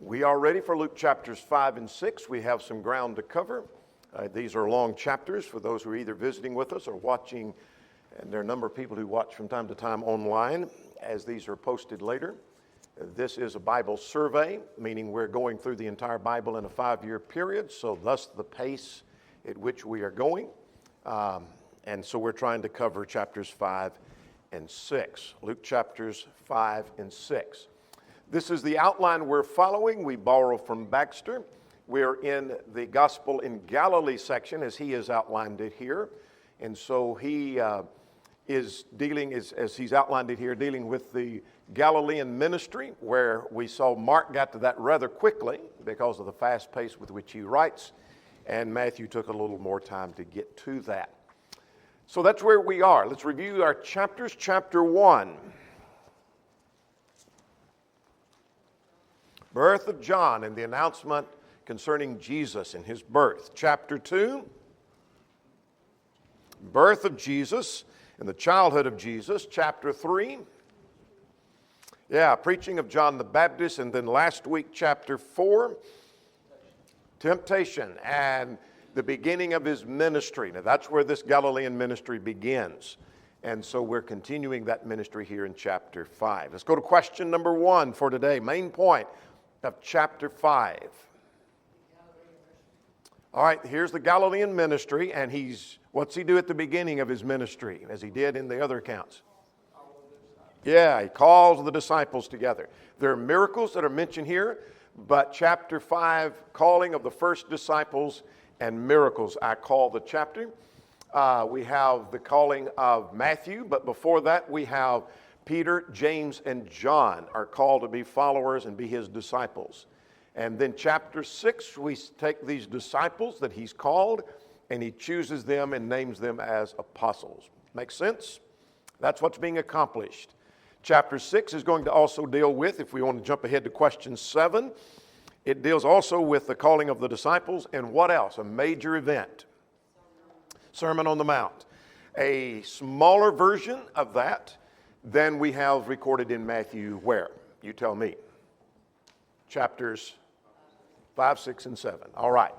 We are ready for Luke chapters 5 and 6. We have some ground to cover. These are long chapters for those who are either visiting with us or watching, and there are a number of people who watch from time to time online as these are posted later. This is a Bible survey, meaning we're going through the entire Bible in a 5-year period, so thus the pace at which we are going. And so we're trying to cover chapters 5 and 6. Luke chapters 5 and 6. This is the outline we're following. We borrow from Baxter. We're in the Gospel in Galilee section as he has outlined it here. And so he is dealing, as he's outlined it here, dealing with the Galilean ministry, where we saw Mark got to that rather quickly because of the fast pace with which he writes. And Matthew took a little more time to get to that. So that's where we are. Let's review our chapters. Chapter 1. Birth of John and the announcement concerning Jesus and his birth. Chapter 2, birth of Jesus and the childhood of Jesus. Chapter 3, preaching of John the Baptist. And then last week, chapter 4, temptation and the beginning of his ministry. Now that's where this Galilean ministry begins. And so we're continuing that ministry here in chapter 5. Let's go to question number 1 for today. Main point of chapter 5. All right, here's the Galilean ministry, and what's he do at the beginning of his ministry, as he did in the other accounts? He calls the disciples together. There are miracles that are mentioned here, but chapter 5, calling of the first disciples and miracles, I call the chapter. We have the calling of Matthew, but before that we have Peter, James, and John are called to be followers and be his disciples. And then chapter 6, we take these disciples that he's called, and he chooses them and names them as apostles. Make sense? That's what's being accomplished. Chapter 6 is going to also deal with, if we want to jump ahead to question 7, it deals also with the calling of the disciples and what else? A major event. Sermon on the Mount. A smaller version of that than we have recorded in Matthew where? You tell me. Chapters 5, 6, and 7. All right.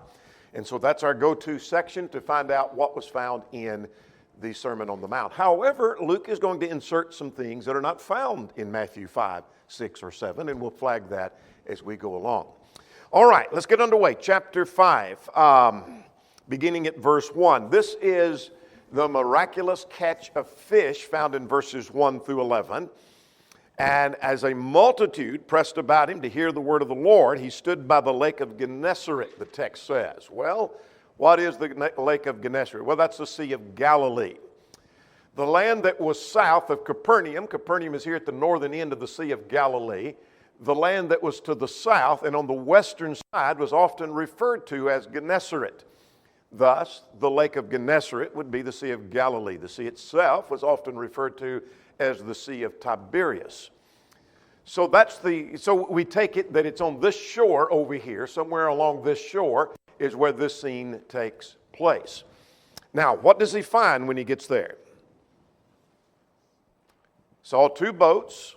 And so that's our go-to section to find out what was found in the Sermon on the Mount. However, Luke is going to insert some things that are not found in Matthew 5, 6, or 7, and we'll flag that as we go along. All right, let's get underway. Chapter 5, beginning at verse 1. This is the miraculous catch of fish found in verses 1 through 11. And as a multitude pressed about him to hear the word of the Lord, he stood by the lake of Gennesaret, the text says. Well, what is the lake of Gennesaret? Well, that's the Sea of Galilee. The land that was south of Capernaum, Capernaum is here at the northern end of the Sea of Galilee. The land that was to the south and on the western side was often referred to as Gennesaret. Thus, the lake of Gennesaret would be the Sea of Galilee. The sea itself was often referred to as the Sea of Tiberias. So we take it that it's on this shore over here, somewhere along this shore is where this scene takes place. Now, what does he find when he gets there? Saw 2 boats.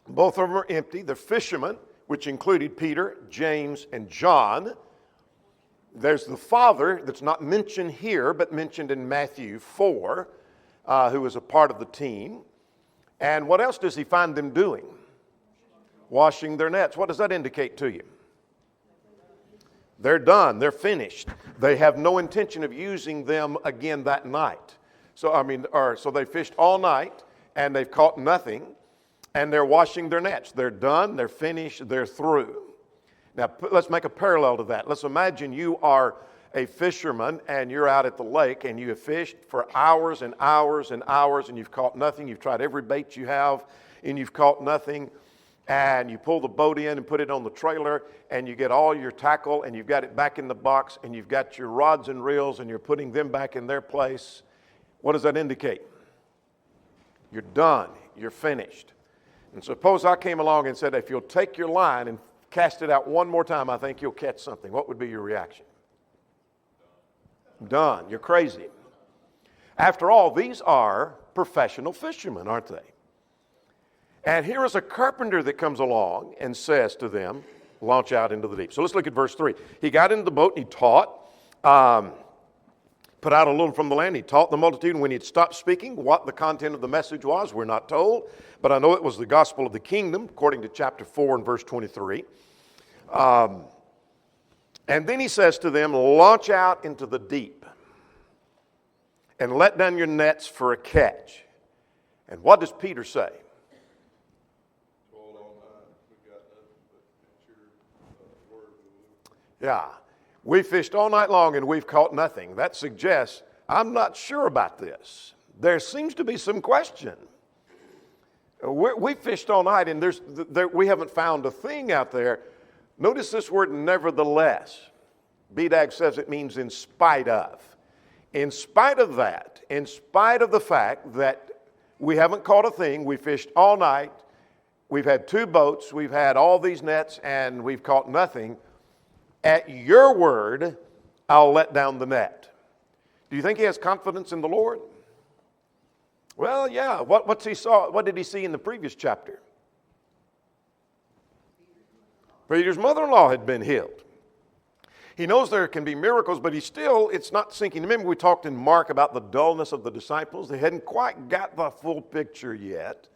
Both of them are empty. They're fishermen, which included Peter, James, and John. There's the father that's not mentioned here, but mentioned in Matthew 4, who was a part of the team. And what else does he find them doing? Washing their nets. What does that indicate to you? They're done. They're finished. They have no intention of using them again that night. So they fished all night, and they've caught nothing. And they're washing their nets. They're done, they're finished, they're through. Now, let's make a parallel to that. Let's imagine you are a fisherman and you're out at the lake and you have fished for hours and hours and hours and you've caught nothing. You've tried every bait you have and you've caught nothing. And you pull the boat in and put it on the trailer and you get all your tackle and you've got it back in the box and you've got your rods and reels and you're putting them back in their place. What does that indicate? You're done. You're finished. And suppose I came along and said, if you'll take your line and cast it out one more time, I think you'll catch something. What would be your reaction? Done. You're crazy. After all, these are professional fishermen, aren't they? And here is a carpenter that comes along and says to them, launch out into the deep. So let's look at verse 3. He got into the boat and he taught, put out a little from the land. He taught the multitude. And when he had stopped speaking, what the content of the message was, we're not told. But I know it was the gospel of the kingdom, according to chapter 4 and verse 23. And then he says to them, launch out into the deep and let down your nets for a catch. And what does Peter say? Yeah, we fished all night long and we've caught nothing. That suggests I'm not sure about this. There seems to be some question. We fished all night and we haven't found a thing out there. Notice this word nevertheless. BDAG says it means in spite of. In spite of that, in spite of the fact that we haven't caught a thing, we fished all night, we've had 2 boats, we've had all these nets, and we've caught nothing. At your word, I'll let down the net. Do you think he has confidence in the Lord? Well, yeah. What did he see in the previous chapter? Peter's mother-in-law had been healed. He knows there can be miracles, but it's not sinking. Remember we talked in Mark about the dullness of the disciples? They hadn't quite got the full picture yet.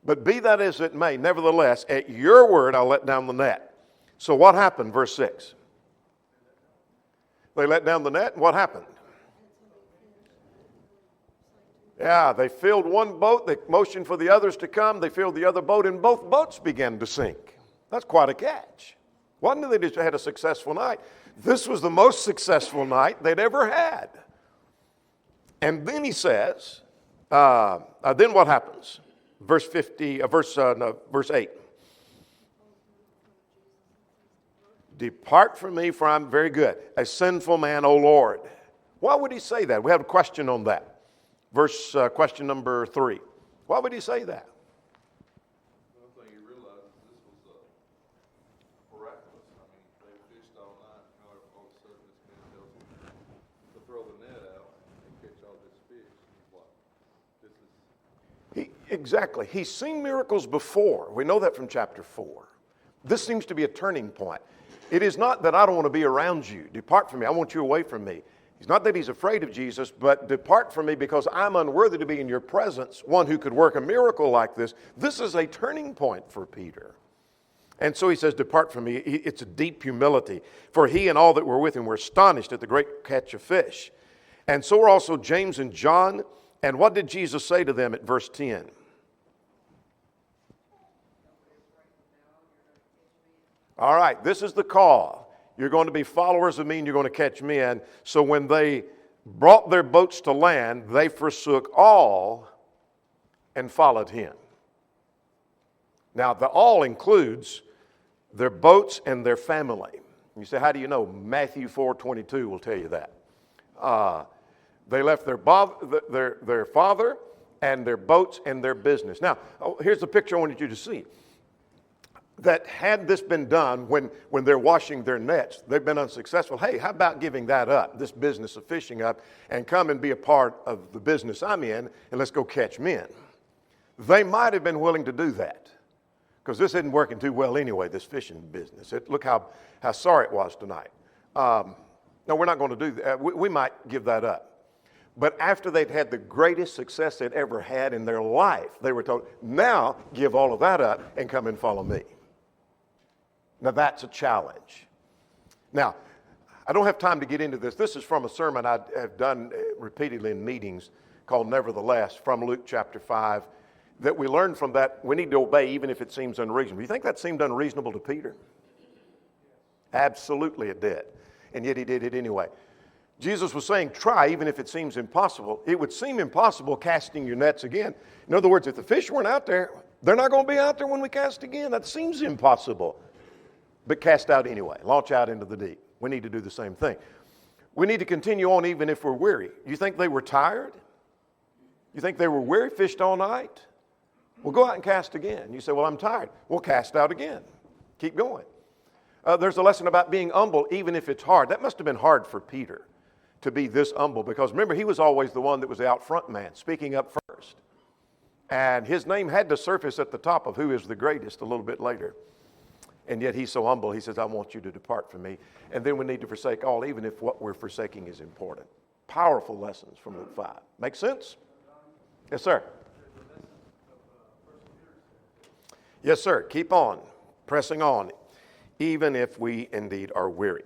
But be that as it may, nevertheless, at your word, I'll let down the net. So what happened? Verse 6. They let down the net, and what happened? Yeah, they filled one boat, they motioned for the others to come, they filled the other boat, and both boats began to sink. That's quite a catch. Wasn't it they just had a successful night? This was the most successful night they'd ever had. And then he says, then what happens? Verse 8. Depart from me, for I'm very good, a sinful man, O Lord. Why would he say that? We have a question on that. Question number 3. Why would he say that? One thing he realized is this was miraculous. I mean, they fished all night, and all of a sudden this man tells them to throw the net out and catch all this fish. He's like, this is... Exactly. He's seen miracles before. We know that from chapter 4. This seems to be a turning point. It is not that I don't want to be around you. Depart from me. I want you away from me. It's not that he's afraid of Jesus, but depart from me because I'm unworthy to be in your presence, one who could work a miracle like this. This is a turning point for Peter. And so he says, depart from me. It's a deep humility. For he and all that were with him were astonished at the great catch of fish. And so were also James and John. And what did Jesus say to them at verse 10? All right, this is the call. You're going to be followers of me and you're going to catch men. So when they brought their boats to land, they forsook all and followed him. Now, the all includes their boats and their family. You say, how do you know? Matthew 4:22 will tell you that. They left their father and their boats and their business. Now, here's the picture I wanted you to see. That had this been done when they're washing their nets, they've been unsuccessful. Hey, how about giving that up, this business of fishing up, and come and be a part of the business I'm in, and let's go catch men? They might have been willing to do that, because this isn't working too well anyway, this fishing business. Look how sorry it was tonight. No, we're not going to do that. We might give that up. But after they'd had the greatest success they'd ever had in their life, they were told, now give all of that up and come and follow me. Now that's a challenge. Now, I don't have time to get into this. This is from a sermon I have done repeatedly in meetings called Nevertheless from Luke chapter 5. That we learn from that we need to obey even if it seems unreasonable. You think that seemed unreasonable to Peter? Absolutely it did. And yet he did it anyway. Jesus was saying, try even if it seems impossible. It would seem impossible casting your nets again. In other words, if the fish weren't out there, they're not going to be out there when we cast again. That seems impossible. But cast out anyway. Launch out into the deep. We need to do the same thing. We need to continue on even if we're weary. You think they were tired? You think they were weary, fished all night? Well, go out and cast again. You say, well, I'm tired. Well, cast out again. Keep going. There's a lesson about being humble even if it's hard. That must have been hard for Peter to be this humble because remember, he was always the one that was the out front man, speaking up first. And his name had to surface at the top of who is the greatest a little bit later. And yet he's so humble, he says, I want you to depart from me. And then we need to forsake all, even if what we're forsaking is important. Powerful lessons from Luke 5. Make sense? Yes, sir. Yes, sir. Keep on, pressing on, even if we indeed are weary.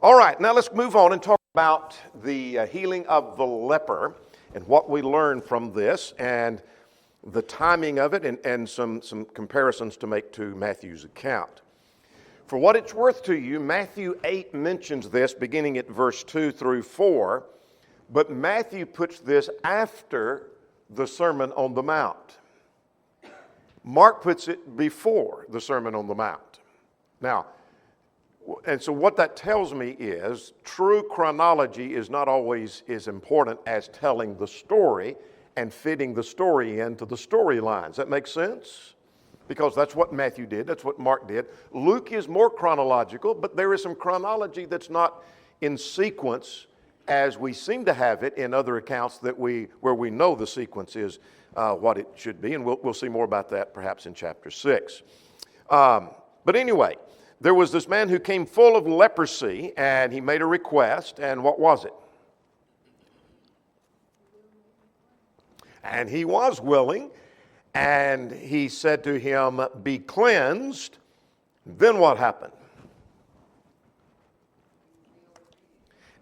All right, now let's move on and talk about the healing of the leper and what we learn from this and the timing of it and some comparisons to make to Matthew's account. For what it's worth to you, Matthew 8 mentions this beginning at verse 2 through 4, but Matthew puts this after the Sermon on the Mount. Mark puts it before the Sermon on the Mount. Now, and so what that tells me is true chronology is not always as important as telling the story and fitting the story into the storylines. That makes sense? Because that's what Matthew did, that's what Mark did. Luke is more chronological, but there is some chronology that's not in sequence as we seem to have it in other accounts where we know the sequence is what it should be, and we'll see more about that perhaps in chapter 6. But anyway, there was this man who came full of leprosy, and he made a request, and what was it? And he was willing, and he said to him, be cleansed. Then what happened?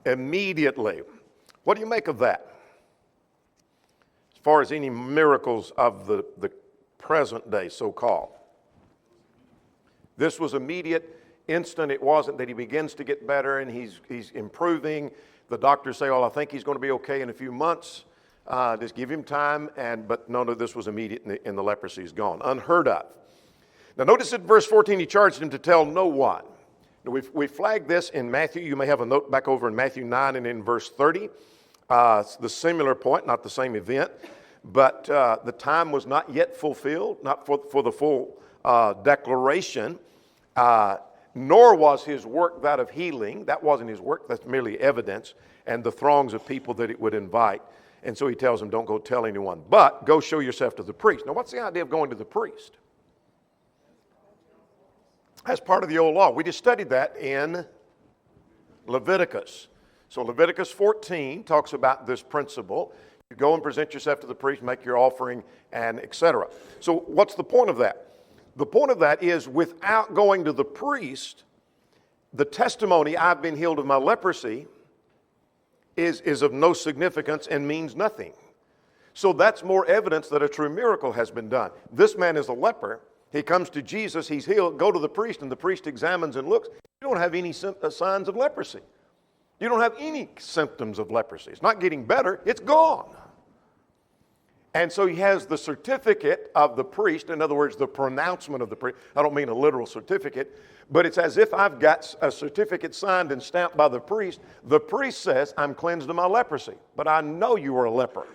Immediately. What do you make of that? As far as any miracles of the present day, so-called. This was immediate, instant. It wasn't that he begins to get better and he's improving. The doctors say, well, I think he's going to be okay in a few months. Just give him time. But no, this was immediate and the leprosy is gone. Unheard of. Now notice in verse 14, he charged him to tell no one. Now, we flagged this in Matthew. You may have a note back over in Matthew 9 and in verse 30. It's the similar point, not the same event. But the time was not yet fulfilled, not for the full declaration, nor was his work that of healing. That wasn't his work. That's merely evidence and the throngs of people that it would invite. And so he tells them, don't go tell anyone, but go show yourself to the priest. Now, what's the idea of going to the priest? That's part of the old law. We just studied that in Leviticus. So Leviticus 14 talks about this principle. You go and present yourself to the priest, make your offering, and etc. So what's the point of that? The point of that is without going to the priest, the testimony, I've been healed of my leprosy, is of no significance and means nothing. So that's more evidence that a true miracle has been done. This man is a leper. He comes to Jesus, he's healed, go to the priest, and the priest examines and looks. You don't have any signs of leprosy. You don't have any symptoms of leprosy. It's not getting better, it's gone. And so he has the certificate of the priest, in other words, the pronouncement of the priest. I don't mean a literal certificate, but it's as if I've got a certificate signed and stamped by the priest. The priest says, I'm cleansed of my leprosy, but I know you were a leper.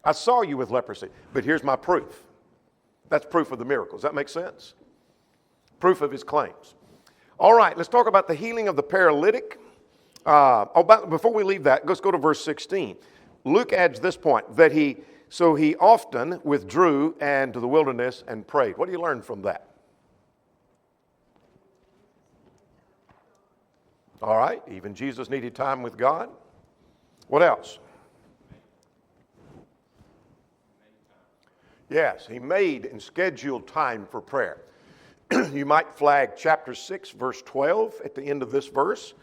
I saw you with leprosy, but here's my proof. That's proof of the miracle. Does that make sense? Proof of his claims. All right, let's talk about the healing of the paralytic. Before we leave that, let's go to verse 16. Luke adds this point, that he often withdrew and to the wilderness and prayed. What do you learn from that? All right, even Jesus needed time with God. What else? Yes, he made and scheduled time for prayer. You might flag chapter 6, verse 12 at the end of this verse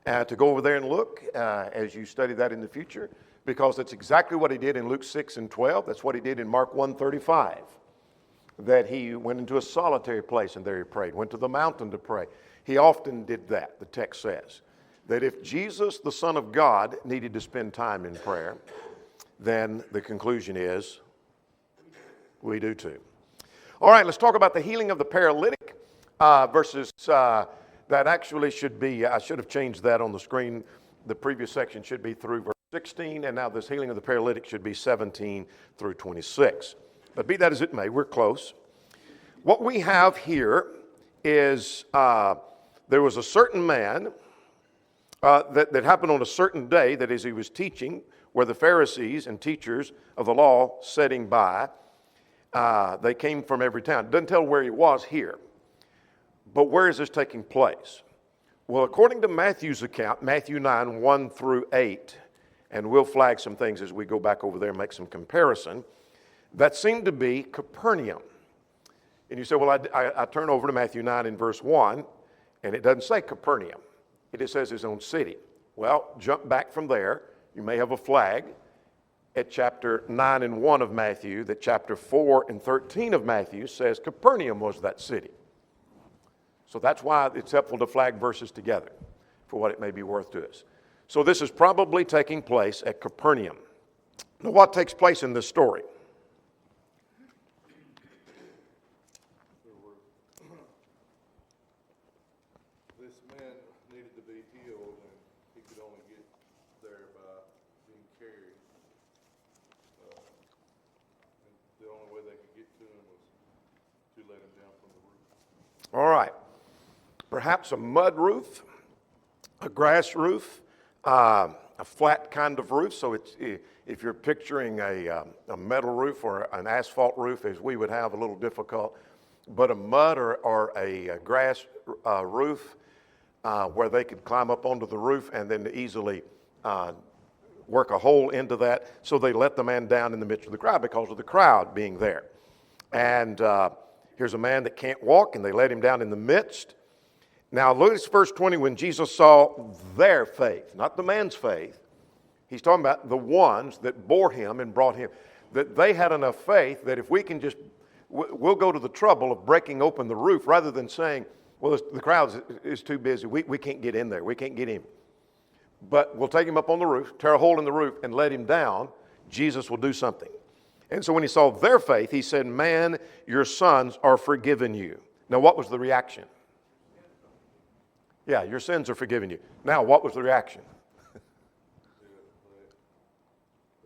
to go over there and look as you study that in the future, because that's exactly what he did in Luke 6 and 12. That's what he did in Mark 1:35, that he went into a solitary place and there he prayed, went to the mountain to pray. He often did that, the text says, that if Jesus, the Son of God, needed to spend time in prayer, then the conclusion is we do too. All right, let's talk about the healing of the paralytic verses that actually should be, I should have changed that on the screen. The previous section should be through verse 16, and now this healing of the paralytic should be 17 through 26. But be that as it may, we're close. What we have here is there was a certain man that happened on a certain day, that as he was teaching, were the Pharisees and teachers of the law sitting by. They came from every town. It doesn't tell where he was here. But where is this taking place? Well, according to Matthew's account, Matthew 9, 1 through 8, and we'll flag some things as we go back over there and make some comparison, that seemed to be Capernaum. And you say, well, I turn over to Matthew 9 in verse 1, and it doesn't say Capernaum. It just says his own city. Well, jump back from there. You may have a flag at chapter 9 and 1 of Matthew that chapter 4 and 13 of Matthew says Capernaum was that city. So that's why it's helpful to flag verses together for what it may be worth to us. So this is probably taking place at Capernaum. Now, what takes place in this story? This man needed to be healed, and he could only get there by being carried. And the only way they could get to him was to let him down from the roof. All right. Perhaps a mud roof, a grass roof, a flat kind of roof. So it's, if you're picturing a metal roof or an asphalt roof, as we would have, a little difficult. But a mud or a grass roof where they could climb up onto the roof and then easily work a hole into that. So they let the man down in the midst of the crowd because of the crowd being there. And here's a man that can't walk, and they let him down in the midst. Now, look at verse 20. When Jesus saw their faith, not the man's faith, he's talking about the ones that bore him and brought him, that they had enough faith that if we can just, we'll go to the trouble of breaking open the roof rather than saying, well, the crowd is too busy. We can't get in there. We can't get him. But we'll take him up on the roof, tear a hole in the roof, and let him down. Jesus will do something. And so when he saw their faith, he said, man, your sons are forgiven you. Now, what was the reaction? Yeah, your sins are forgiven you. Now, what was the reaction? They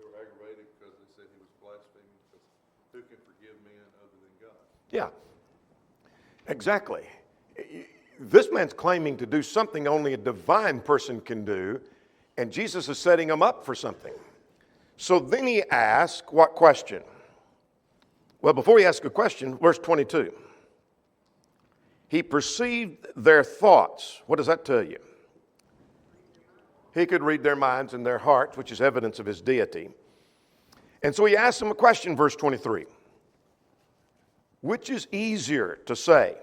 were aggravated because they said he was blaspheming, because who can forgive men other than God? Yeah, exactly. This man's claiming to do something only a divine person can do, and Jesus is setting him up for something. So then he asks, what question? Well, before he asks a question, verse 22. He perceived their thoughts. What does that tell you? He could read their minds and their hearts, which is evidence of his deity. And so he asked them a question, verse 23. Which is easier to say,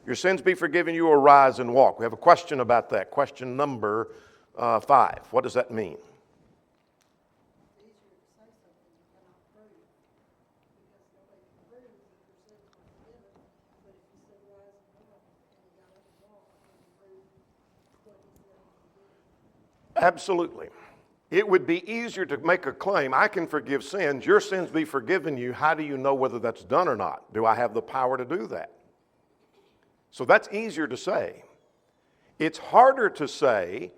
your sins be forgiven you, or rise and walk? We have a question about that. Question number 5. What does that mean? Absolutely. It would be easier to make a claim, I can forgive sins, your sins be forgiven you. How do you know whether that's done or not? Do I have the power to do that? So that's easier to say. It's harder to say,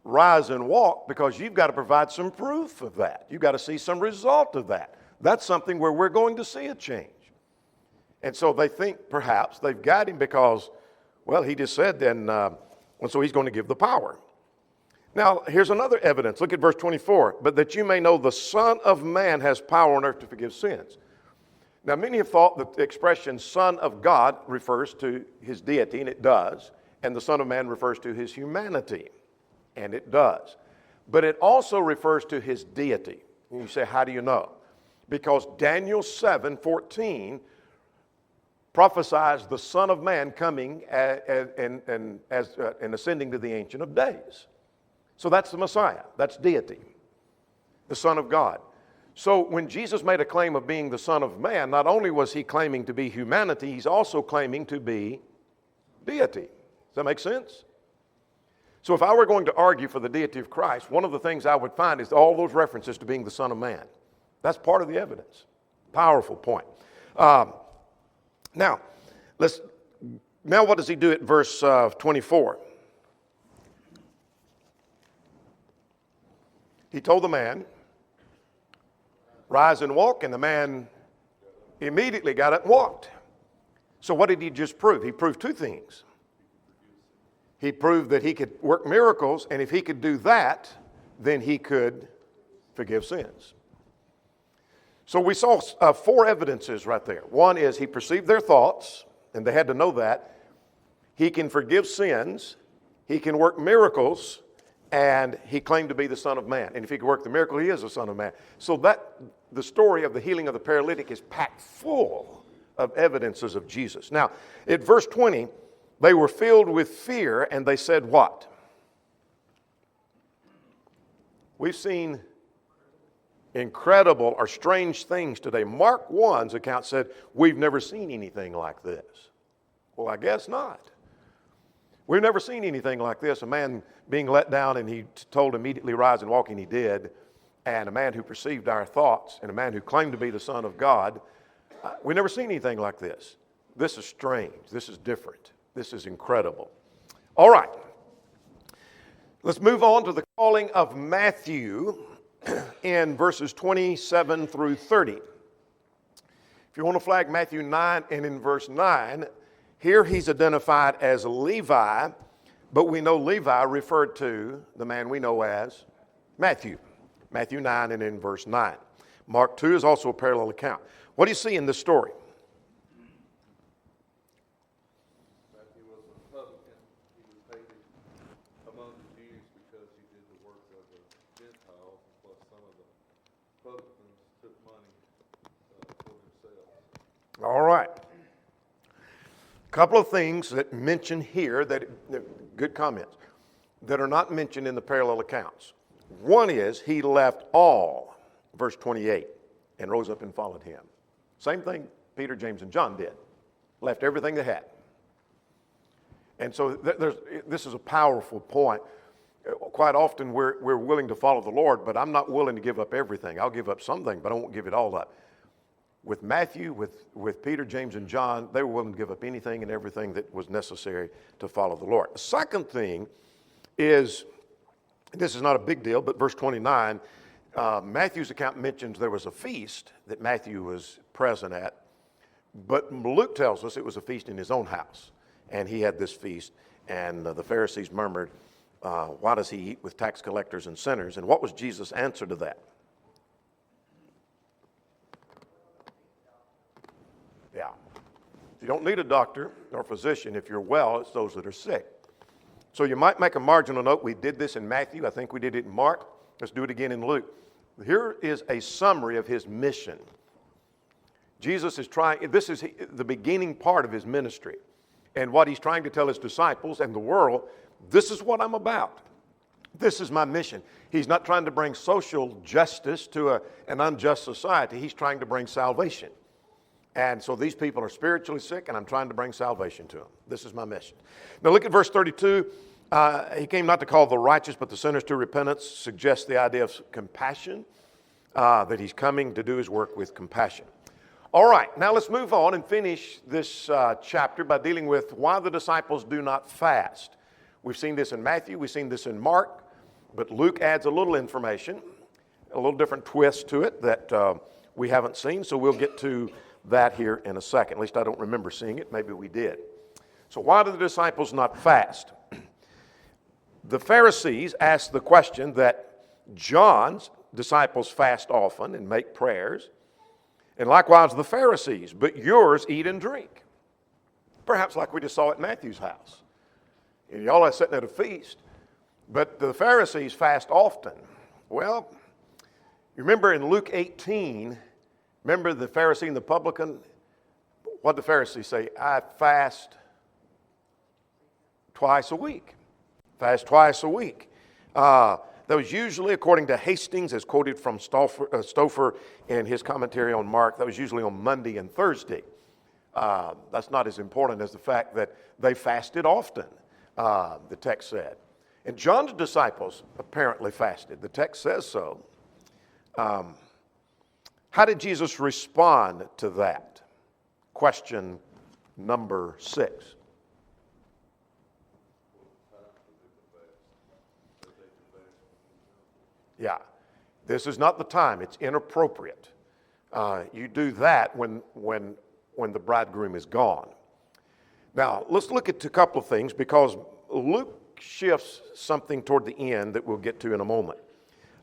rise and walk, because you've got to provide some proof of that. You've got to see some result of that. That's something where we're going to see a change. And so they think perhaps they've got him because, well, he just said then, so he's going to give the power. Now, here's another evidence. Look at verse 24. But that you may know the Son of Man has power on earth to forgive sins. Now, many have thought that the expression Son of God refers to his deity, and it does. And the Son of Man refers to his humanity, and it does. But it also refers to his deity. And you say, how do you know? Because Daniel 7:14 prophesies the Son of Man coming and ascending to the Ancient of Days. So that's the Messiah. That's deity, the Son of God. So when Jesus made a claim of being the Son of Man, not only was he claiming to be humanity, he's also claiming to be deity. Does that make sense? So if I were going to argue for the deity of Christ, one of the things I would find is all those references to being the Son of Man. That's part of the evidence. Powerful point. Now what does he do at verse 24? He told the man, rise and walk, and the man immediately got up and walked. So what did he just prove? He proved two things. He proved that he could work miracles, and if he could do that, then he could forgive sins. So we saw four evidences right there. One is he perceived their thoughts, and they had to know that. He can forgive sins. He can work miracles. And he claimed to be the Son of Man. And if he could work the miracle, he is the Son of Man. So the story of the healing of the paralytic is packed full of evidences of Jesus. Now, at verse 20, they were filled with fear, and they said what? We've seen incredible or strange things today. Mark 1's account said, we've never seen anything like this. Well, I guess not. We've never seen anything like this. A man being let down and he told immediately rise and walk, and he did. And a man who perceived our thoughts, and a man who claimed to be the Son of God. We've never seen anything like this. This is strange. This is different. This is incredible. All right. Let's move on to the calling of Matthew in verses 27 through 30. If you want to flag Matthew 9, and in verse 9, here he's identified as Levi, but we know Levi referred to the man we know as Matthew. Matthew 9 and in verse 9. Mark 2 is also a parallel account. What do you see in this story? Matthew was a publican. He was hated among the Jews because he did the work of the Gentiles, plus some of the publicans took money for themselves. All right. A couple of things that mention here, good comments, that are not mentioned in the parallel accounts. One is he left all, verse 28, and rose up and followed him. Same thing Peter, James, and John did. Left everything they had. And so this is a powerful point. Quite often we're willing to follow the Lord, but I'm not willing to give up everything. I'll give up something, but I won't give it all up. With Matthew, with Peter, James, and John, they were willing to give up anything and everything that was necessary to follow the Lord. The second thing is, this is not a big deal, but verse 29, Matthew's account mentions there was a feast that Matthew was present at, but Luke tells us it was a feast in his own house. And he had this feast, and the Pharisees murmured, why does he eat with tax collectors and sinners? And what was Jesus' answer to that? Yeah. You don't need a doctor or physician. If you're well, it's those that are sick. So you might make a marginal note. We did this in Matthew. I think we did it in Mark. Let's do it again in Luke. Here is a summary of his mission. Jesus is trying, this is the beginning part of his ministry. And what he's trying to tell his disciples and the world, this is what I'm about. This is my mission. He's not trying to bring social justice to an unjust society. He's trying to bring salvation. And so these people are spiritually sick, and I'm trying to bring salvation to them. This is my mission. Now look at verse 32. He came not to call the righteous, but the sinners to repentance, suggests the idea of compassion, that he's coming to do his work with compassion. All right, now let's move on and finish this chapter by dealing with why the disciples do not fast. We've seen this in Matthew, we've seen this in Mark, but Luke adds a little information, a little different twist to it that we haven't seen, so we'll get to that here in a second. At least I don't remember seeing it. Maybe we did. So why do the disciples not fast? The Pharisees asked the question that John's disciples fast often and make prayers, and likewise the Pharisees, but yours eat and drink. Perhaps like we just saw at Matthew's house. And y'all are sitting at a feast, but the Pharisees fast often. Well, you remember in Luke 18, remember the Pharisee and the publican? What did the Pharisee say? I fast twice a week. Fast twice a week. That was usually, according to Hastings, as quoted from Stouffer in his commentary on Mark, that was usually on Monday and Thursday. That's not as important as the fact that they fasted often, the text said. And John's disciples apparently fasted. The text says so. How did Jesus respond to that? Question number 6. Yeah, this is not the time. It's inappropriate. You do that when the bridegroom is gone. Now, let's look at a couple of things because Luke shifts something toward the end that we'll get to in a moment.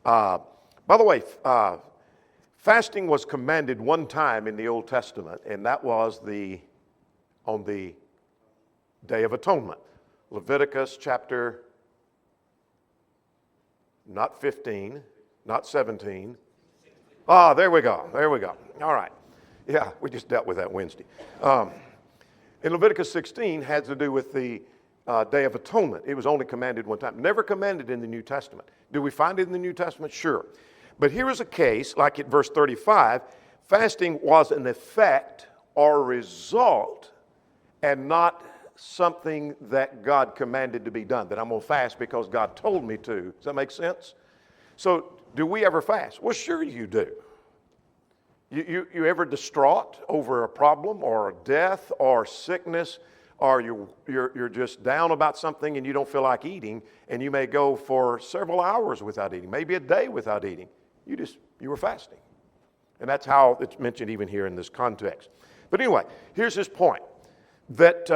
By the way, Fasting was commanded one time in the Old Testament, and that was on the Day of Atonement. Leviticus chapter, not 15, not 17. Ah, there we go. All right. Yeah, we just dealt with that Wednesday. In Leviticus 16 had to do with the Day of Atonement. It was only commanded one time. Never commanded in the New Testament. Do we find it in the New Testament? Sure. But here is a case, like at verse 35, fasting was an effect or result and not something that God commanded to be done, that I'm going to fast because God told me to. Does that make sense? So do we ever fast? Well, sure you do. You ever distraught over a problem or a death or sickness, or you're just down about something and you don't feel like eating, and you may go for several hours without eating, maybe a day without eating. You were fasting. And that's how it's mentioned even here in this context. But anyway, here's his point. That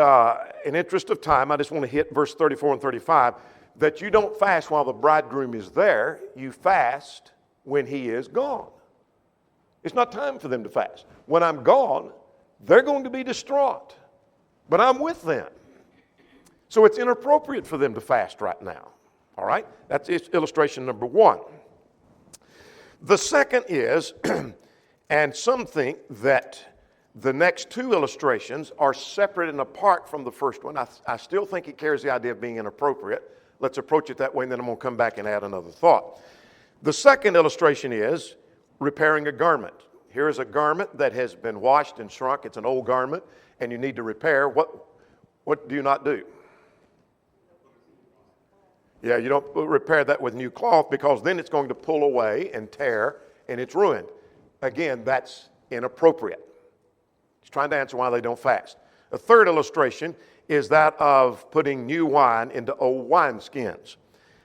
in interest of time, I just want to hit verse 34 and 35, that you don't fast while the bridegroom is there, you fast when he is gone. It's not time for them to fast. When I'm gone, they're going to be distraught, but I'm with them. So it's inappropriate for them to fast right now. All right? That's illustration number one. The second is, and some think that the next two illustrations are separate and apart from the first one. I still think it carries the idea of being inappropriate. Let's approach it that way, and then I'm going to come back and add another thought. The second illustration is repairing a garment. Here is a garment that has been washed and shrunk. It's an old garment, and you need to repair. What do you not do? Yeah, you don't repair that with new cloth, because then it's going to pull away and tear, and it's ruined. Again, that's inappropriate. He's trying to answer why they don't fast. A third illustration is that of putting new wine into old wineskins.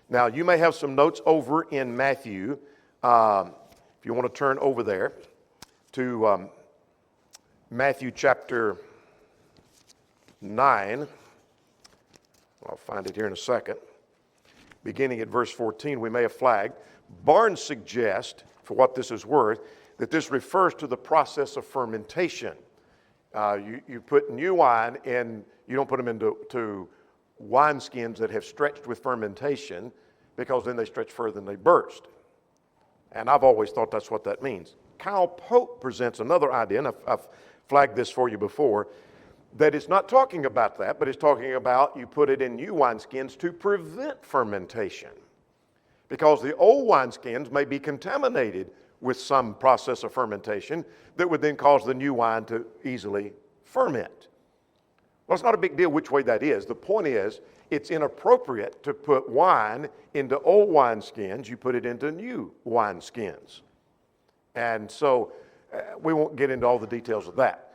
Now, you may have some notes over in Matthew. If you want to turn over there to Matthew chapter 9. I'll find it here in a second. Beginning at verse 14, we may have flagged. Barnes suggests, for what this is worth, that this refers to the process of fermentation. You put new wine in, you don't put them into wineskins that have stretched with fermentation, because then they stretch further than they burst. And I've always thought that's what that means. Kyle Pope presents another idea, and I've flagged this for you before, that it's not talking about that, but it's talking about you put it in new wineskins to prevent fermentation. Because the old wineskins may be contaminated with some process of fermentation that would then cause the new wine to easily ferment. Well, it's not a big deal which way that is. The point is, it's inappropriate to put wine into old wineskins. You put it into new wineskins. And so we won't get into all the details of that.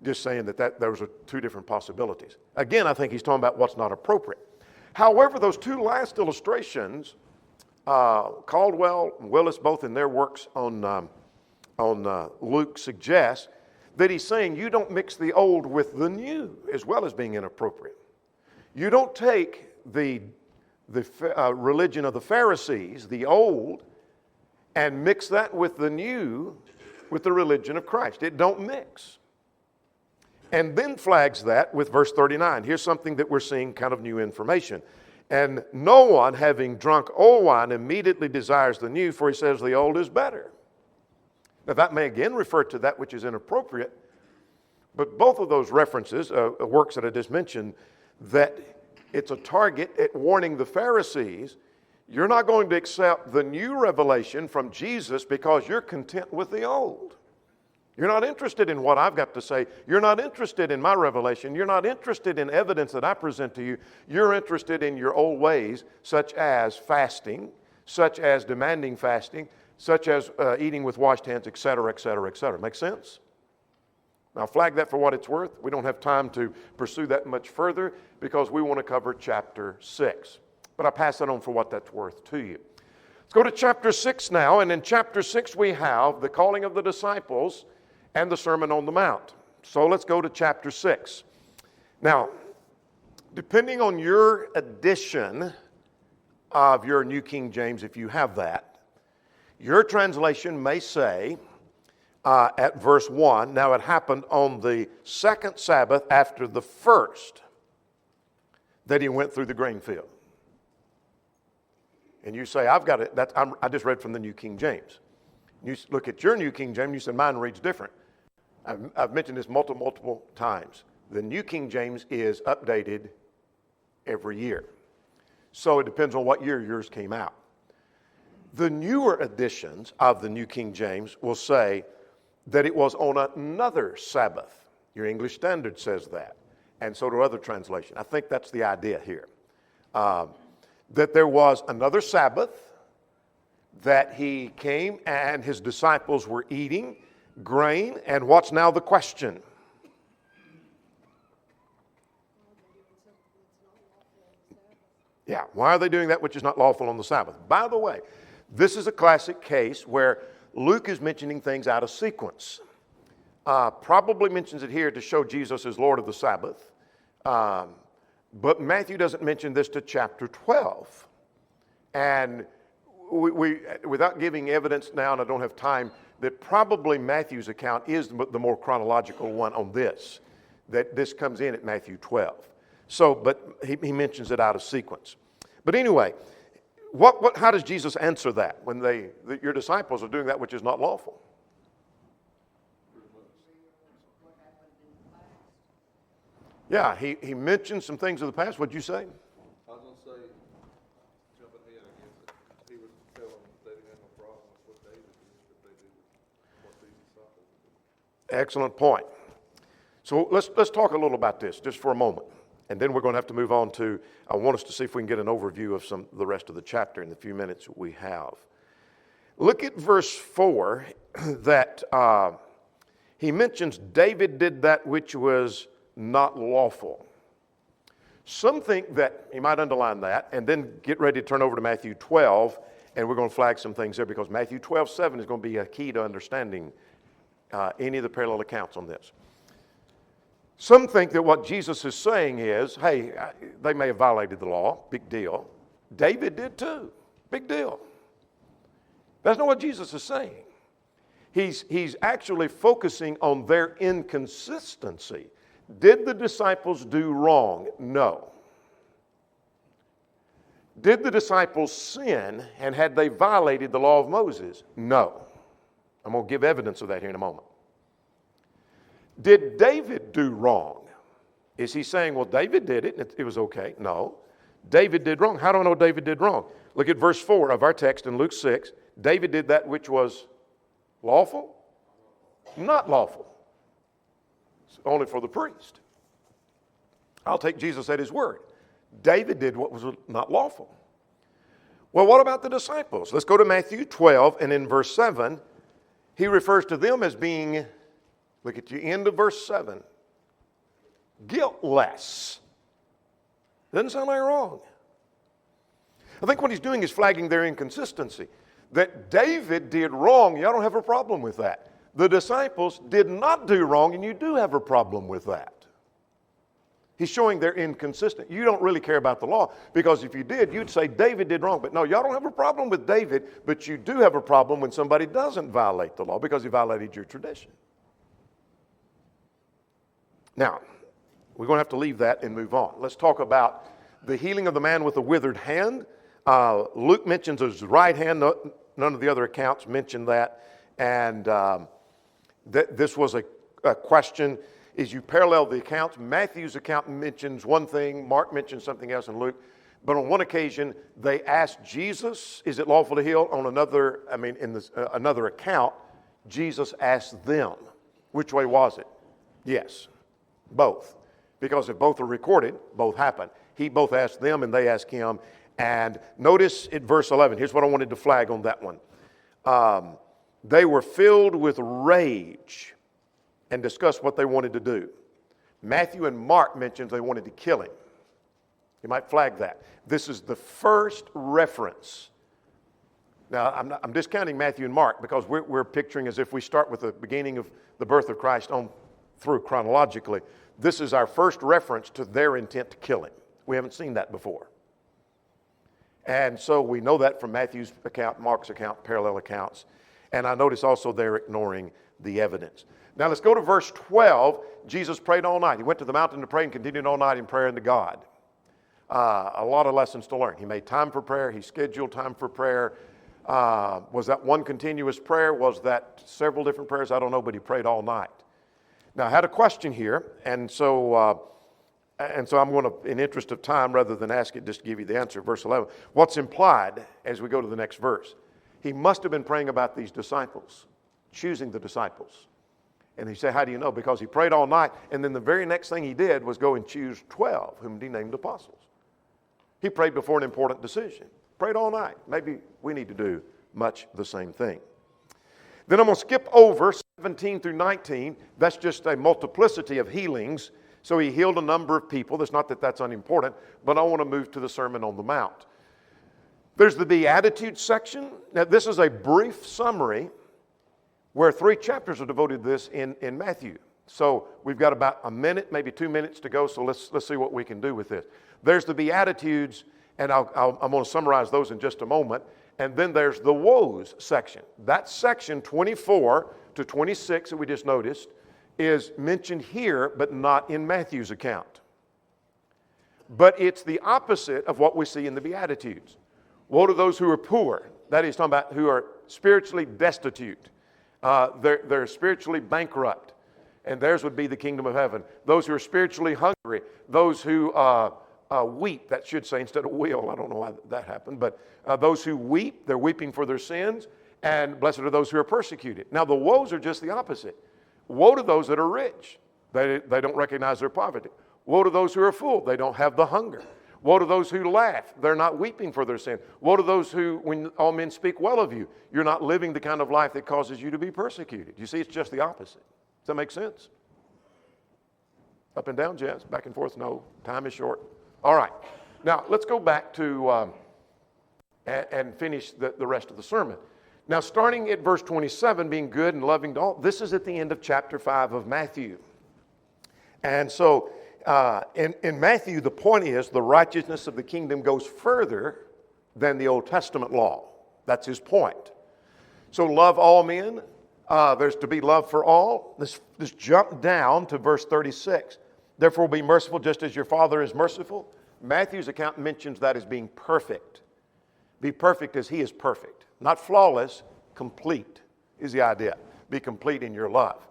Just saying that those are two different possibilities. Again, I think he's talking about what's not appropriate. However, those two last illustrations, Caldwell and Willis, both in their works on Luke, suggest that he's saying you don't mix the old with the new, as well as being inappropriate. You don't take the religion of the Pharisees, the old, and mix that with the new, with the religion of Christ. It don't mix. And then flags that with verse 39. Here's something that we're seeing, kind of new information. And no one, having drunk old wine, immediately desires the new, for he says the old is better. Now that may again refer to that which is inappropriate, but both of those references, works that I just mentioned, that it's a target at warning the Pharisees, you're not going to accept the new revelation from Jesus because you're content with the old. You're not interested in what I've got to say. You're not interested in my revelation. You're not interested in evidence that I present to you. You're interested in your old ways, such as fasting, such as demanding fasting, such as eating with washed hands, etc., etc., etc. Make sense? Now flag that for what it's worth. We don't have time to pursue that much further because we want to cover chapter 6. But I pass that on for what that's worth to you. Let's go to chapter 6 now. And in chapter 6 we have the calling of the disciples and the Sermon on the Mount. So let's go to chapter 6. Now, depending on your edition of your New King James, if you have that, your translation may say, at verse 1. Now it happened on the second Sabbath after the first that he went through the grain field. And you say, I've got it. I just read from the New King James. You look at your New King James, you say, mine reads different. I've mentioned this multiple times. The New King James is updated every year. So it depends on what year yours came out. The newer editions of the New King James will say that it was on another Sabbath. Your English Standard says that. And so do other translations. I think that's the idea here. That there was another Sabbath, that he came and his disciples were eating grain. And what's now the question? Yeah, why are they doing that which is not lawful on the Sabbath? By the way, this is a classic case where Luke is mentioning things out of sequence. Probably mentions it here to show Jesus is Lord of the Sabbath. But Matthew doesn't mention this to chapter 12. And we without giving evidence now, and I don't have time, that probably Matthew's account is the more chronological one on this, that this comes in at Matthew 12. So, but he mentions it out of sequence. But anyway, how does Jesus answer that when your disciples are doing that which is not lawful? Yeah, he mentioned some things of the past. What'd you say? I was going to say, jumping ahead, I guess, that he was telling them that they didn't have no problem with what David did, that they did what these disciples did. Excellent point. So let's talk a little about this just for a moment. And then we're going to have to move on to, I want us to see if we can get an overview of the rest of the chapter in the few minutes we have. Look at verse 4 that he mentions David did that which was not lawful. Some think that, you might underline that, and then get ready to turn over to Matthew 12, and we're going to flag some things there because Matthew 12:7 is going to be a key to understanding any of the parallel accounts on this. Some think that what Jesus is saying is, hey, they may have violated the law, big deal. David did too, big deal. That's not what Jesus is saying. He's actually focusing on their inconsistency. Did the disciples do wrong? No. Did the disciples sin, and had they violated the law of Moses? No. I'm going to give evidence of that here in a moment. Did David do wrong? Is he saying, well, David did it, and it was okay? No. David did wrong. How do I know David did wrong? Look at verse 4 of our text in Luke 6. David did that which was lawful? Not lawful. It's only for the priest. I'll take Jesus at his word. David did what was not lawful. Well, what about the disciples? Let's go to Matthew 12, and in verse 7, he refers to them as being, look at the end of verse 7, guiltless. Doesn't sound like wrong. I think what he's doing is flagging their inconsistency. That David did wrong, y'all don't have a problem with that. The disciples did not do wrong, and you do have a problem with that. He's showing they're inconsistent. You don't really care about the law, because if you did, you'd say David did wrong. But no, y'all don't have a problem with David, but you do have a problem when somebody doesn't violate the law because he violated your tradition. Now, we're going to have to leave that and move on. Let's talk about the healing of the man with the withered hand. Luke mentions his right hand. None of the other accounts mention that. And this was a question. As you parallel the accounts, Matthew's account mentions one thing, Mark mentions something else, and Luke. But on one occasion, they asked Jesus, is it lawful to heal? On another, another account, Jesus asked them. Which way was it? Yes, both. Because if both are recorded, both happen. He both asked them and they asked him. And notice at verse 11, here's what I wanted to flag on that one. They were filled with rage and discussed what they wanted to do. Matthew and Mark mentions they wanted to kill him. You might flag that. This is the first reference. Now, I'm discounting Matthew and Mark because we're picturing as if we start with the beginning of the birth of Christ on through chronologically. This is our first reference to their intent to kill him. We haven't seen that before. And so we know that from Matthew's account, Mark's account, parallel accounts. And I notice also they're ignoring the evidence. Now let's go to verse 12. Jesus prayed all night. He went to the mountain to pray and continued all night in prayer unto God. A lot of lessons to learn. He made time for prayer. He scheduled time for prayer. Was that one continuous prayer? Was that several different prayers? I don't know, but he prayed all night. Now, I had a question here, and so I'm going to, in interest of time, rather than ask it, just give you the answer. Verse 11. What's implied as we go to the next verse? He must have been praying about these disciples, choosing the disciples. And he said, how do you know? Because he prayed all night, and then the very next thing he did was go and choose 12, whom he named apostles. He prayed before an important decision. Prayed all night. Maybe we need to do much the same thing. Then I'm going to skip over 17 through 19. That's just a multiplicity of healings. So he healed a number of people. It's not that that's unimportant, but I want to move to the Sermon on the Mount. There's the Beatitudes section. Now, this is a brief summary where 3 chapters are devoted to this in Matthew. So we've got about a minute, maybe 2 minutes to go, so let's see what we can do with this. There's the Beatitudes, and I'm going to summarize those in just a moment. And then there's the woes section. That section, 24 to 26, that we just noticed, is mentioned here, but not in Matthew's account. But it's the opposite of what we see in the Beatitudes. Woe to those who are poor. That is talking about who are spiritually destitute. They're spiritually bankrupt. And theirs would be the kingdom of heaven. Those who are spiritually hungry. Those who weep, that should say instead of will. I don't know why that happened. But those who weep, they're weeping for their sins. And blessed are those who are persecuted. Now the woes are just the opposite. Woe to those that are rich. They don't recognize their poverty. Woe to those who are full. They don't have the hunger. Woe to those who laugh. They're not weeping for their sin. Woe to those who, when all men speak well of you, you're not living the kind of life that causes you to be persecuted. You see, it's just the opposite. Does that make sense? Up and down, Jess? Back and forth? No. Time is short. All right. Now, let's go back to and finish the rest of the sermon. Now, starting at verse 27, being good and loving to all, this is at the end of chapter 5 of Matthew. And so, in Matthew, the point is the righteousness of the kingdom goes further than the Old Testament law. That's his point. So, love all men. There's to be love for all. Let's jump down to verse 36. Therefore, be merciful just as your Father is merciful. Matthew's account mentions that as being perfect. Be perfect as he is perfect. Not flawless, complete is the idea. Be complete in your love.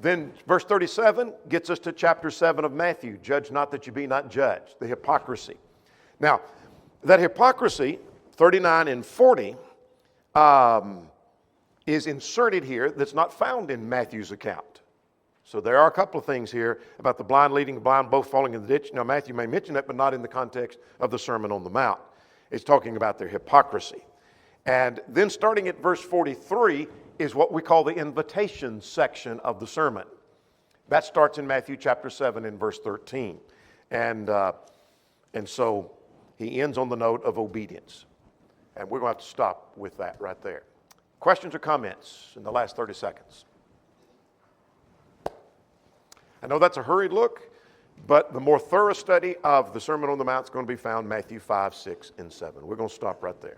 Then verse 37 gets us to chapter 7 of Matthew. Judge not that you be not judged. The hypocrisy. Now, that hypocrisy, 39 and 40, is inserted here that's not found in Matthew's account. So there are a couple of things here about the blind leading the blind, both falling in the ditch. Now, Matthew may mention that, but not in the context of the Sermon on the Mount. It's talking about their hypocrisy. And then starting at verse 43 is what we call the invitation section of the sermon. That starts in Matthew chapter 7 and verse 13. And so he ends on the note of obedience. And we're going to have to stop with that right there. Questions or comments in the last 30 seconds? I know that's a hurried look, but the more thorough study of the Sermon on the Mount is going to be found in Matthew 5, 6, and 7. We're going to stop right there.